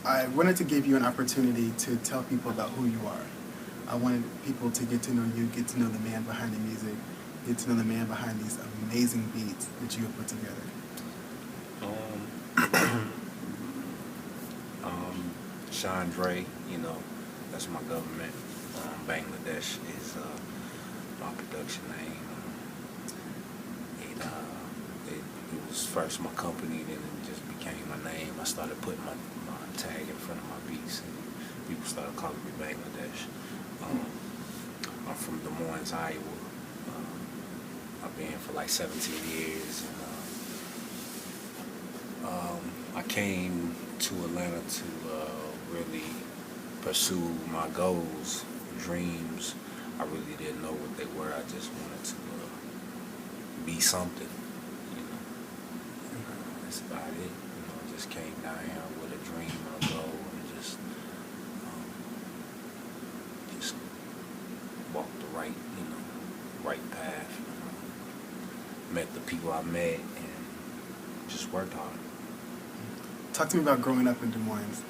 I wanted to give you an opportunity to tell people about who you are. I wanted people to get to know you, get to know the man behind the music, get to know the man behind these amazing beats that you have put together. Chandre, that's my government. Bangladesh is my production name. It was first my company, then it just became my name. I started putting my tag in front of my beats, and people started calling me Bangladesh. I'm from Des Moines, Iowa. I've been here for like 17 years. And, I came to Atlanta to really pursue my goals, dreams. I really didn't know what they were. I just wanted to be something. That's about it. I just came down here with a dream and a goal, and just walked the right path. Met the people I met, and just worked hard. Talk to me about growing up in Des Moines.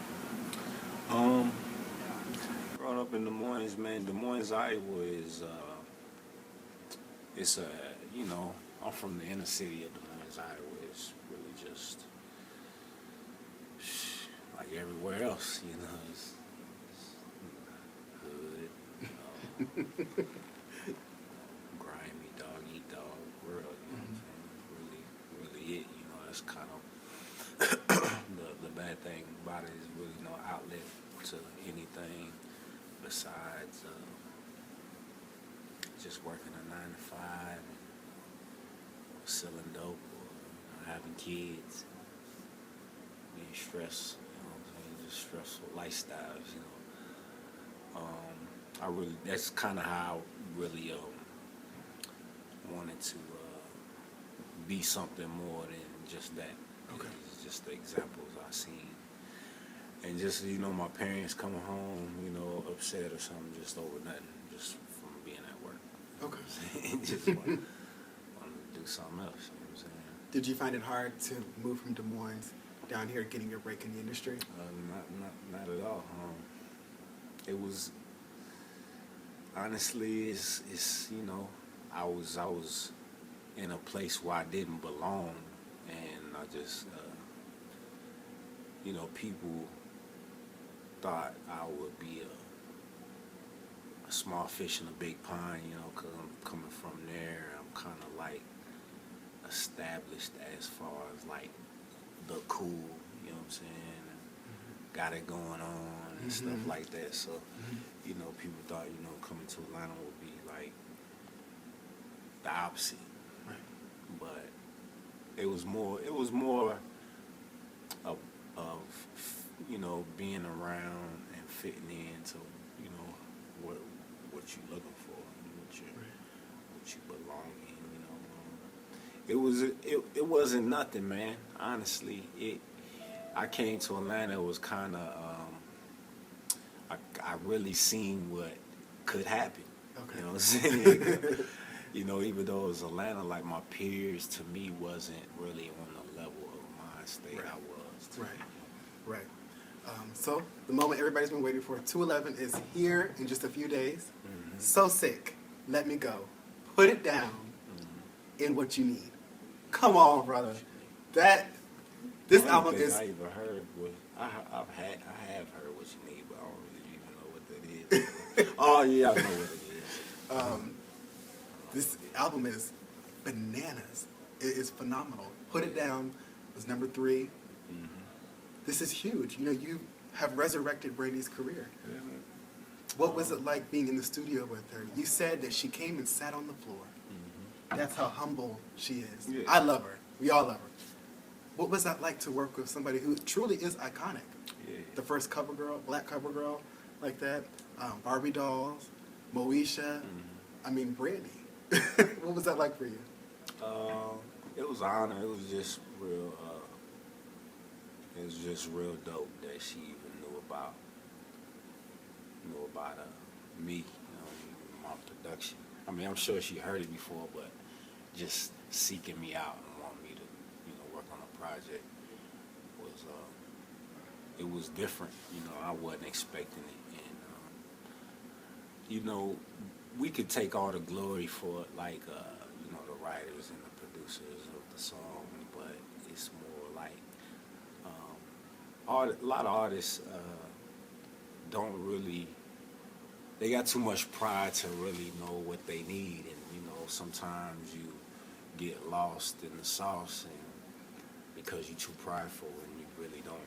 Growing up in Des Moines, man, Des Moines, Iowa is, I'm from the inner city of Des Moines, Iowa. It's really just like everywhere else, it's hood, grimy, dog-eat-dog world, Really, really it, that's kind of the bad thing about it is really no outlet to anything besides just working a 9 to 5 and selling dope or having kids, being stressed, just stressful lifestyles, that's kind of how I really wanted to be something more than just that. Okay. It's just the examples I seen. And just, my parents coming home, upset or something just over nothing, just from being at work. Okay. Just wanted to do something else, you know what I'm saying? Did you find it hard to move from Des Moines down here, getting your break in the industry? Not at all. It was, honestly, it's I was in a place where I didn't belong, and I just, people thought I would be a small fish in a big pond, because I'm coming from there. I'm kind of like established as far as like the cool, you know what I'm saying? Got it going on and stuff like that. So, people thought, coming to Atlanta would be like the opposite. Right. But it was more of being around and fitting into, what you're looking for, what you belong in, It wasn't nothing, man. Honestly, I came to Atlanta. It was kind of I really seen what could happen. Okay. You know what I'm saying? Even though it was Atlanta, like my peers to me wasn't really on the level of mind state I was. Right. So the moment everybody's been waiting for, 211 is here in just a few days. So sick. Let me go. Put it down in what you need. Come on, brother. This album is. I even heard what I have heard what you need, but I don't really even know what that is. Oh yeah, I know what it is. This album is bananas. It is phenomenal. Put It Down was number 3. This is huge. You have resurrected Brandy's career. Yeah. What was it like being in the studio with her? You said that she came and sat on the floor. That's how humble she is. Yeah. I love her. We all love her. What was that like to work with somebody who truly is iconic? Yeah. The first cover girl, black cover girl, like that. Barbie dolls, Moesha. Brandy. What was that like for you? It was an honor. It was just real. It was just real dope that she even knew about me, my production. I'm sure she heard it before, but just seeking me out and wanting me to, work on a project was it was different. You know, I wasn't expecting it, and you know, we could take all the glory for it, like you know, the writers and the producers of the song, but it's more like a lot of artists don't really. They got too much pride to really know what they need, and you know, sometimes you get lost in the sauce, and because you're too prideful, and you really don't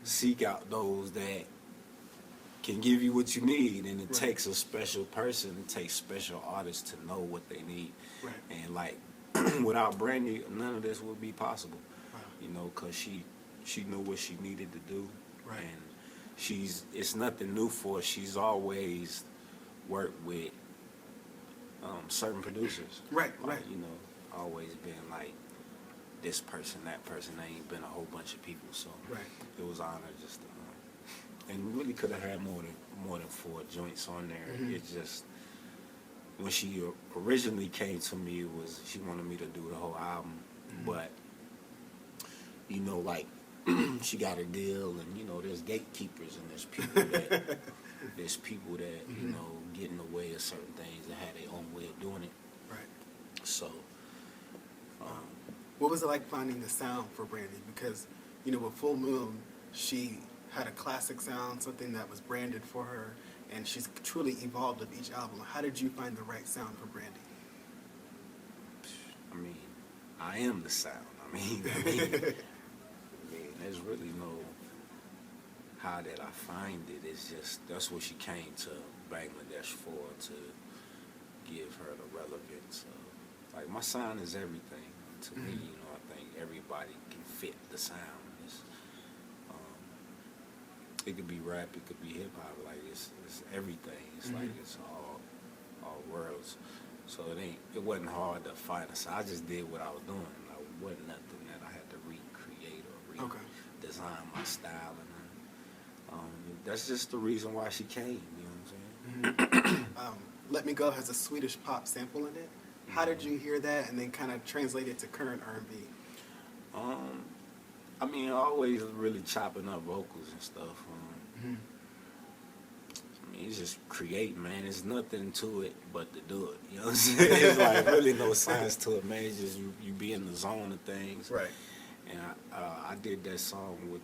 seek out those that can give you what you need. And it takes a special person, it takes special artists to know what they need. Right. And like without Brandy, none of this would be possible. Wow. You know, because she knew what she needed to do. Right. And it's nothing new for her. She's always worked with certain producers. Right. Like, you know, always been like this person, that person. There ain't been a whole bunch of people, so Right. it was an honor just to, and we really could have had more than 4 joints on there. Mhm. It's just when she originally came to me, it was she wanted me to do the whole album, but you know, like she got a deal, and you know, there's gatekeepers and there's people that you know, get in the way of certain things that had their own way of doing it. Right. So. What was it like finding the sound for Brandy? Because, you know, with Full Moon, she had a classic sound, something that was branded for her, and she's truly evolved with each album. How did you find the right sound for Brandy? I mean, I am the sound. I mean, there's really no how that I find it. It's just that's what she came to Bangladesh for, to give her the relevance of, like, my sound is everything to me. You know, I think everybody can fit the sound. It could be rap, it could be hip hop. Like it's everything. It's like it's all worlds. So it wasn't hard to find a sound. I just did what I was doing. Like, it wasn't nothing that I had to recreate or redesign my style. And that's just the reason why she came. You know what I'm saying? Let Me Go has a Swedish pop sample in it. How did you hear that, and then kind of translate it to current R&B? I mean, always really chopping up vocals and stuff. I mean, it's just create, man. There's nothing to it but to do it. You know what I'm saying? There's like really no science to it, man. It's just you be in the zone of things. Right. And I did that song with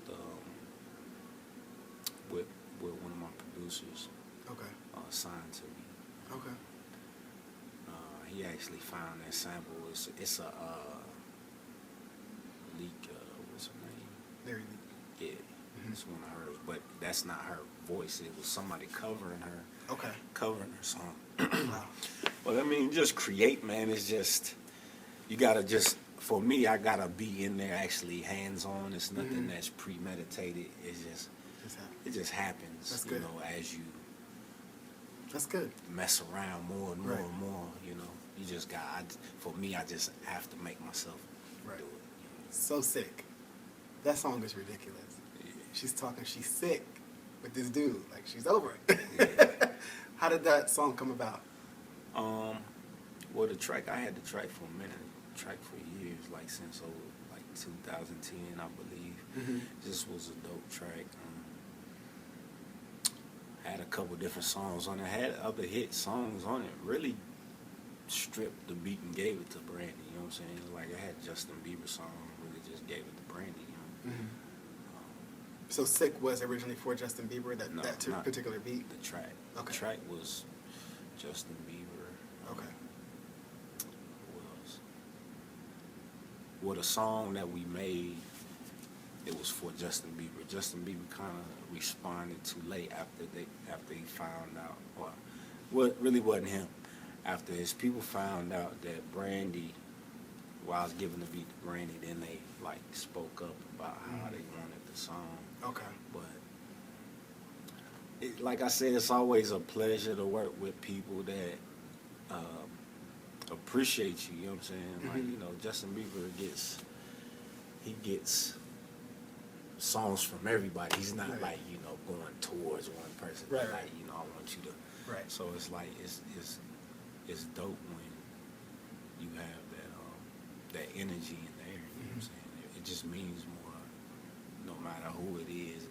one of my producers. Okay. Signed to me. Okay. He actually found that sample. It's a leak. What's her name? Very Yeah, it's one of hers, but that's not her voice. It was somebody covering her. Okay. Covering her song. Wow. Well, I mean, just create, man. It's just you gotta just. For me, I gotta be in there actually hands on. It's nothing that's premeditated. It's just it just happens. That's you good. know, as you. That's good. Mess around more and more Right. and more. You know, you just got. For me, I just have to make myself Right. do it. You know? So Sick. That song is ridiculous. Yeah. She's talking, she's sick with this dude. Like, she's over it. Yeah. How did that song come about? Well, the track, I had the track for a minute, track for years, like since like 2010, I believe. This was a dope track. Had a couple different songs on it. Had other hit songs on it. Really stripped the beat and gave it to Brandy. You know what I'm saying? Like I had Justin Bieber song, really just gave it to Brandy. You know? So Sick was originally for Justin Bieber, that not particular beat? The track. Okay. The track was Justin Bieber. Okay. Well, the song that we made, it was for Justin Bieber. Justin Bieber kind of responded too late after he found out. Well, it really wasn't him. After his people found out that Brandy, while I was giving the beat to Brandy, then they like spoke up about how they wanted the song. Okay. But like I said, it's always a pleasure to work with people that appreciate you. You know what I'm saying? Like, you know, Justin Bieber gets songs from everybody. He's not like, you know, going towards one person. Right. Like, you know, I want you to. Right. So it's like it's dope when you have that energy in there. You know what I'm saying? It just means more. No matter who it is,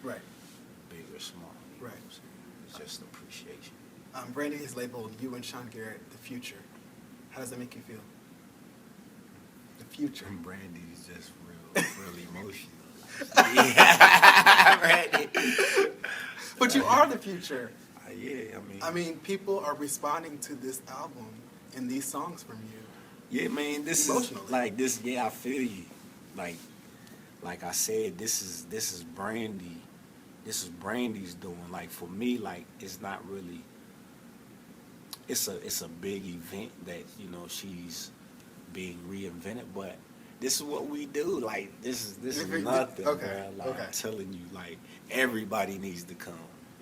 Right. big or small. You know Right. what I'm saying? It's just appreciation. Brandy has labeled you and Sean Garrett the future. How does that make you feel? The future. And Brandy's just real emotional. Yeah, Brandy. But you are the future. Yeah, I mean, people are responding to this album and these songs from you. Yeah, man, this Emotionally. is like this. Yeah, I feel you. Like I said, this is Brandy. This is Brandy's doing. Like for me, like it's not really. It's a big event that she's being reinvented, but this is what we do. Like this is nothing, Okay, bro. Like okay. I'm telling you, like everybody needs to come.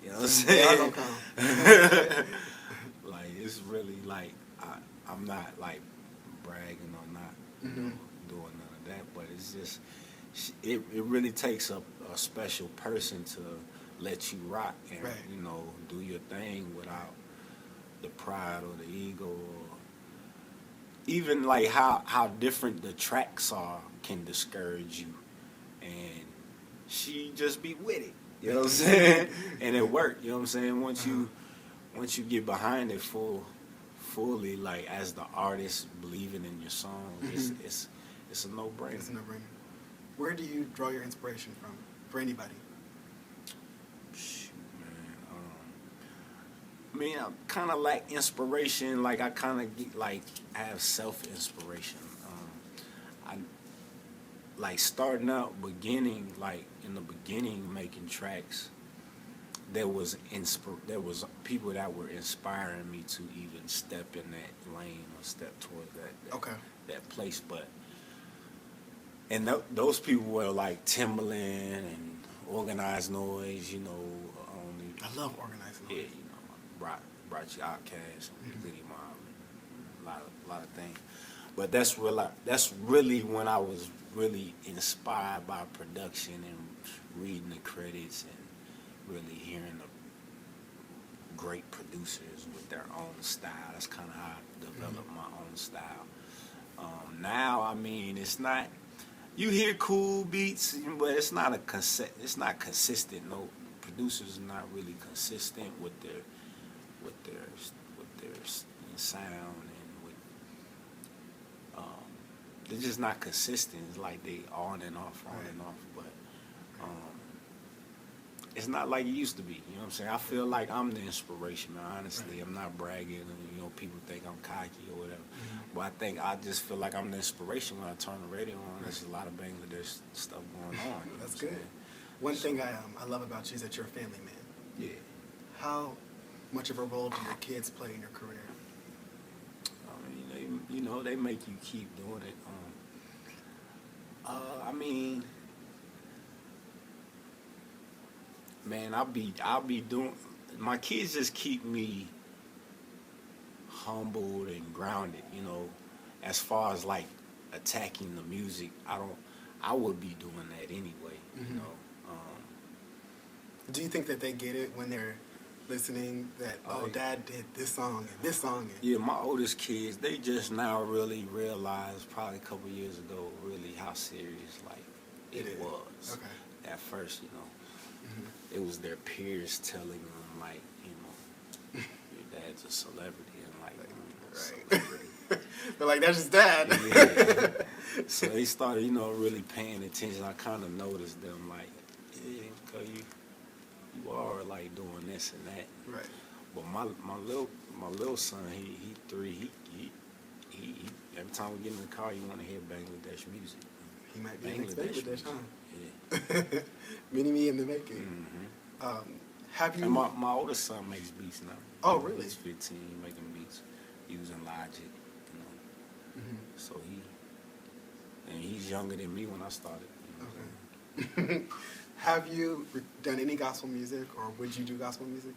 You know what I'm saying? Y'all gonna come. Like it's really like I'm not like bragging or not doing none of that, but it's just it really takes a special person to let you rock and Right. do your thing without the pride or the ego or even like how different the tracks are can discourage you, and she just be with it. You know what I'm saying? And it worked. You know what I'm saying? Once you get behind it fully, like as the artist believing in your song, it's a no-brainer. It's a no-brainer. Where do you draw your inspiration from? For anybody? Shoot, man. I mean, I kind of lack inspiration. Like I kind of get I have self-inspiration. I like starting out in the beginning making tracks. There was people that were inspiring me to even step in that lane or step towards that place. But those people were like Timbaland and Organized Noise. I love organizing. Yeah, brought you Outkast, Litty Mom, a lot of things. But that's really when I was really inspired by production and reading the credits and really hearing the great producers with their own style. That's kind of how I developed my own style. Now, I mean, it's not. You hear cool beats, but it's not consistent. No, producers are not really consistent with their sound and with they're just not consistent. It's like they on and off, but it's not like it used to be. You know what I'm saying? I feel like I'm the inspiration, man. Honestly, I'm not bragging, and people think I'm cocky or whatever. But I just feel like I'm the inspiration when I turn the radio on. There's a lot of Bangladesh stuff going on. That's good. One thing I love about you is that you're a family man. Yeah. How much of a role do your kids play in your career? I mean, they make you keep doing it. I mean, man, I'll be doing. My kids just keep me humbled and grounded. As far as like attacking the music, I would be doing that anyway. Do you think that they get it when they're listening that, Dad did this song and this song? Yeah, my oldest kids, they just now really realized probably a couple years ago really how serious it was. Okay. At first, it was their peers telling them your dad's a celebrity and celebrity. They're like, that's just Dad. Yeah. So they started, really paying attention. I kind of noticed them because you are like doing this and that. Right. But my little son, he 3. He every time we get in the car, you want to hear Bangladesh music. He might be in Bangladesh, huh? Yeah. Me in the making. Have you? And my oldest son makes beats now. Oh, really? He's 15, making beats using Logic. So he's younger than me when I started. Okay. Have you done any gospel music, or would you do gospel music?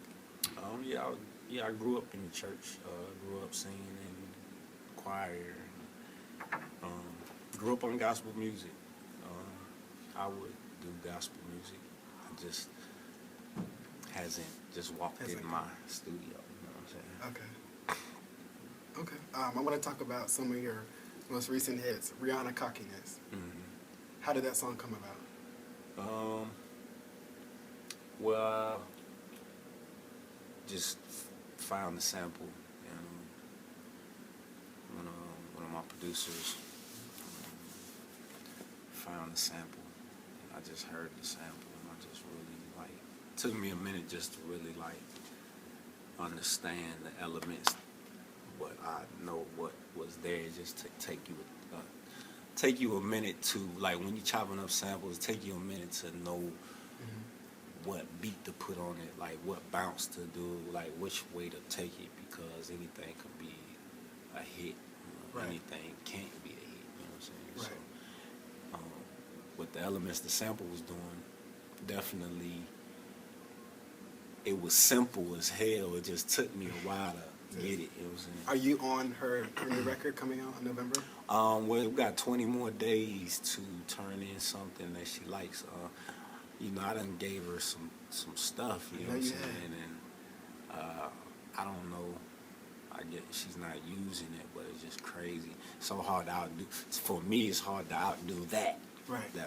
I grew up in the church. Grew up singing in choir. Grew up on gospel music. I would do gospel music. I just hasn't just walked in my studio. You know what I'm saying? Okay. I want to talk about some of your most recent hits. Rihanna, Cockiness. How did that song come about? Well, just found the sample, and one of my producers found the sample, and I just heard the sample, and I just really like. Took me a minute just to really like understand the elements, but I know what was there. Just to take you a minute to, like, when you're chopping up samples, take you a minute to know what beat to put on it, like what bounce to do, like which way to take it, because anything could be a hit, Right. anything can't be a hit, you know what I'm saying? Right. So, with the elements the sample was doing, definitely, it was simple as hell. It just took me a while to get it, you know what I'm saying? Are you on her new record coming out in November? Well, we've got 20 more days to turn in something that she likes. You know, I done gave her some stuff, you know what I'm saying? And I don't know. I get she's not using it, but it's just crazy. So hard to outdo. For me, it's hard to outdo that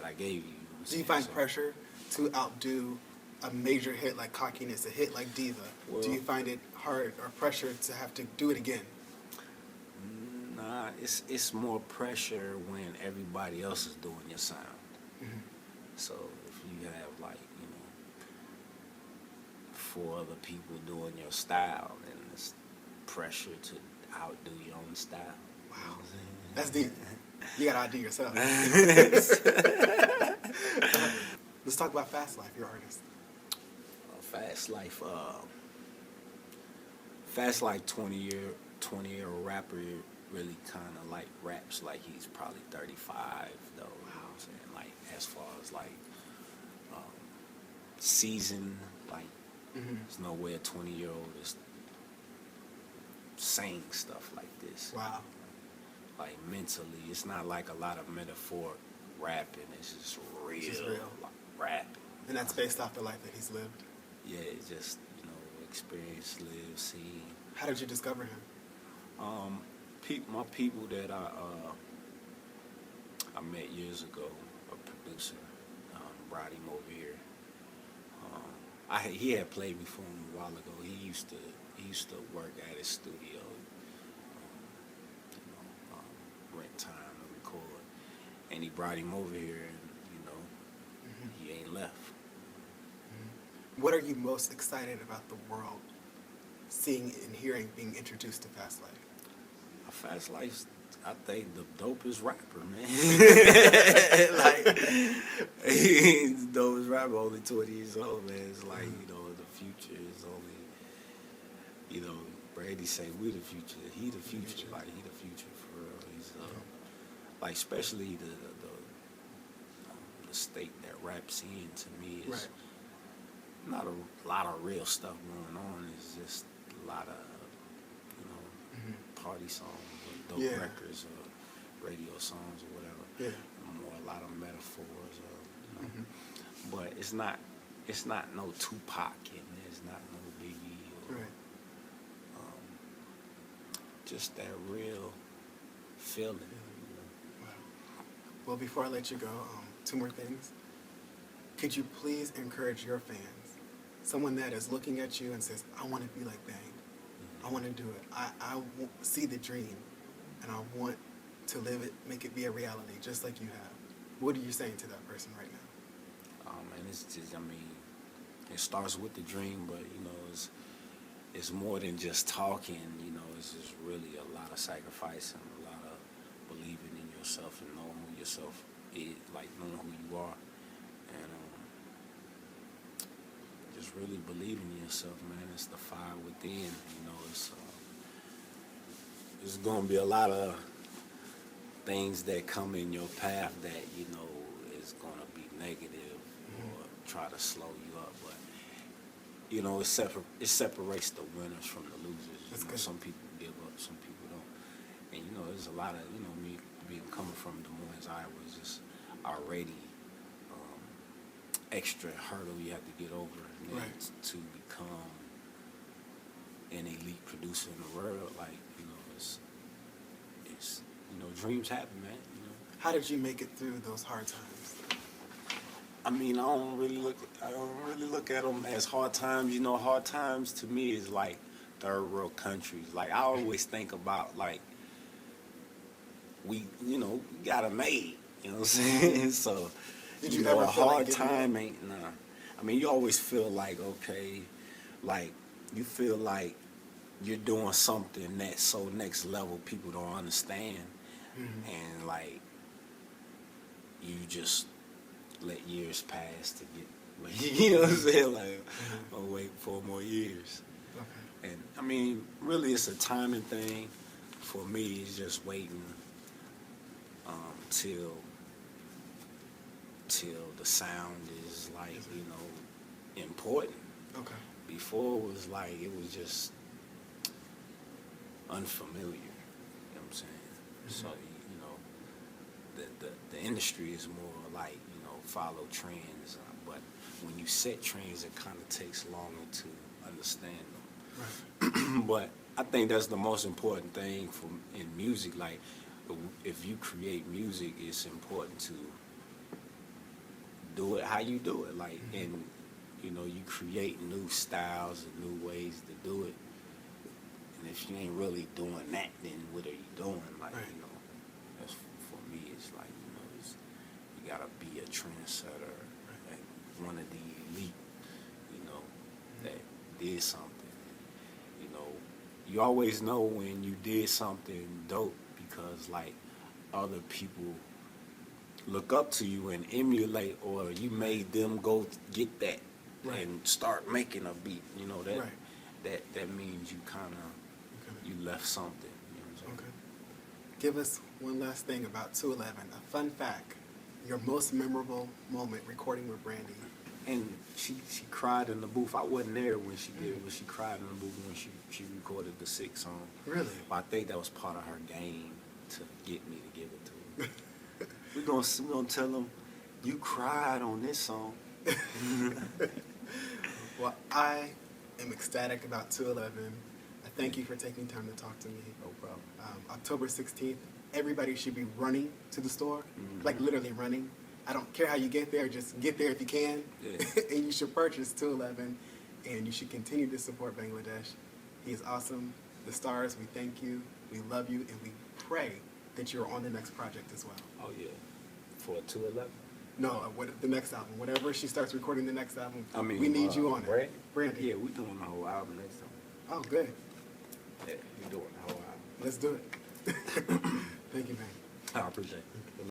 I gave you. You know what I'm Do you saying? find pressure to outdo a major hit like Cockiness, a hit like Diva? Well, do you find it hard or pressure to have to do it again? Nah, it's more pressure when everybody else is doing your sound. Mm-hmm. So if you have, like, you know, 4 other people doing your style, then it's pressure to outdo your own style. Wow, that's deep. You gotta outdo yourself. Let's talk about Fast Life, your artist. Fast Life, Fast Life, 20-year-old rapper, really kind of like raps like he's probably 35 though. You know what I'm saying? Like, as far as like season, like there's no way a 20-year-old is saying stuff like this. Wow. Like, mentally, it's not like a lot of metaphoric rapping. It's just real, like, rapping. And that's based off the life that he's lived. Yeah, it's just, you know, experience, live, see. How did you discover him? My people that I met years ago, a producer, brought him over here. He had played me for him a while ago. He used to work at his studio, rent time to record, and he brought him over here, and you know, he ain't left. What are you most excited about the world seeing and hearing being introduced to Fast Life? Fast Life's, I think, the dopest rapper, man. Like, he's the dopest rapper, only 20 years old, man. It's like, you know, the future is only, you know, Brandy say we the future. He the future. Like, he the future for real. He's, like, especially the state that rap's in, to me, is not a lot of real stuff going on. It's just a lot of, you know, party songs or dope records or radio songs or whatever. Yeah. More a lot of metaphors, or, you know. But it's not no Tupac in there. It's not no Biggie. Or, just that real feeling. You know. Wow. Well, before I let you go, 2 more things. Could you please encourage your fans, someone that is looking at you and says, I want to be like Bang. I want to do it. I see the dream, and I want to live it, make it be a reality, just like you have. What are you saying to that person right now? And it's just, I mean, it starts with the dream, but, you know, it's more than just talking. You know, it's just really a lot of sacrifice and a lot of believing in yourself and knowing who yourself is, like knowing who you are, and just really believing in yourself, man. It's the fire within. You know, it's gonna be a lot of things that come in your path that, you know, is gonna be negative or try to slow you up, but you know, it separates the winners from the losers. That's you know, good. some people give up, some people don't, and you know, there's a lot of, you know, me being coming from Des Moines, Iowa, is just already extra hurdle you have to get over to become an elite producer in the world. Like, you know, it's you know, dreams happen, man. You know. How did you make it through those hard times? I mean, I don't really look at them as hard times. You know, hard times to me is like third world countries. Like I always think about like we got it made. You know what I'm saying? So Did you you know, ever a feel like hard giving up? time ain't nah. I mean, you always feel like okay, like you feel like you're doing something that's so next level people don't understand, and like you just let years pass to get, you know what I'm saying? Like, oh, wait 4 more years. Okay. And I mean, really, it's a timing thing. For me, it's just waiting till the sound is like important. Okay. Before it was like it was just unfamiliar. You know what I'm saying? So the industry is more like follow trends, but when you set trends, it kind of takes longer to understand them. Right. But I think that's the most important thing in music. Like, if you create music, it's important to do it how you do it. Like, and you create new styles and new ways to do it. And if you ain't really doing that, then what are you doing? Like, Right. That's for me. It's like you gotta be a trendsetter, like one of the elite, that did something. You always know when you did something dope because like other people look up to you and emulate, or you made them go get that Right. and start making a beat. That Right. that means you kind of you left something. You know what I'm saying? Okay. Give us one last thing about 211. A fun fact. Your most memorable moment recording with Brandy. And she cried in the booth. I wasn't there when she did it, but she cried in the booth when she recorded the 6 song. Really? But I think that was part of her game to get me to give it to her. We're gonna tell them you cried on this song. Well, I am ecstatic about 211. I thank you for taking time to talk to me. No problem. October 16th, everybody should be running to the store, like literally running. I don't care how you get there, just get there if you can. Yeah. And you should purchase 211, and you should continue to support Bangladesh. He is awesome. The Stars, we thank you, we love you, and we pray that you're on the next project as well. Oh yeah, for 211. No, the next album. Whenever she starts recording the next album, I mean, we need you on Brandy? it. Brandy. Yeah, we doing the whole album next time. Oh, good. Yeah, we doing the whole album. Let's do it. Thank you, man. I appreciate it.